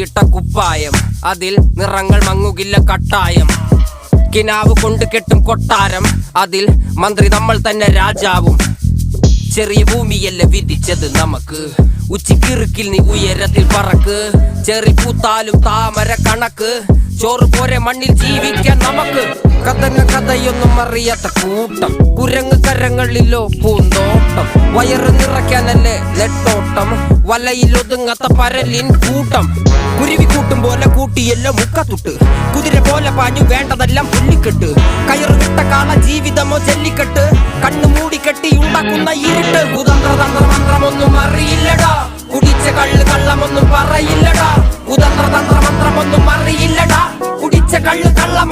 കീറിയിട്ട കുപ്പായം, അതിൽ നിറങ്ങൾ മങ്ങുകില്ല കട്ടായം. കിനാവ് കൊണ്ട് കെട്ടും കൊട്ടാരം, അതിൽ മന്ത്രി നമ്മൾ തന്നെ രാജാവും. ചെറിയ ഭൂമിയല്ല വിധിച്ചത് നമുക്ക്, ഉച്ചിക്കിറുക്കിൽ നീ ഉയരത്തിൽ പറക്ക്. ചെറി പൂത്താലും താമര കണക്ക്, ചോറ് പോരെ മണ്ണിൽ ജീവിക്കാൻ നമുക്ക്. കഥയൊന്നും അറിയാത്ത കൂട്ടം, കുരങ്ങ് കരങ്ങളിലോ പൂന്തോട്ടം. വയറ് നിറയ്ക്കാനല്ലേ നെട്ടോട്ടം, വലയിൽ ഒതുങ്ങാത്ത പരലിൻ കൂട്ടം. കുരുവി കൂട്ടും പോലെ കൂട്ടിയെല്ലാം മുക്കത്തുട്ട്, കുതിര പോലെ പാഞ്ഞു വേണ്ടതെല്ലാം പുള്ളിക്കെട്ട്. കയറ് വിട്ട കാള ജീവിതമോ ജല്ലിക്കെട്ട്, കണ്ണു മൂടിക്കെട്ടി ഉണ്ടാക്കുന്ന ഇരുട്ട്. കുതന്ത്രതന്ത്രമന്ത്രമൊന്നും അറിയില്ലടാ, കുടിച്ച കള്ള് കള്ളമൊന്നും പറയില്ലടാ. കുതന്ത്രതന്ത്രമന്ത്രമൊന്നും അറിയില്ലടാ, കുടിച്ച കള്ള് കള്ളം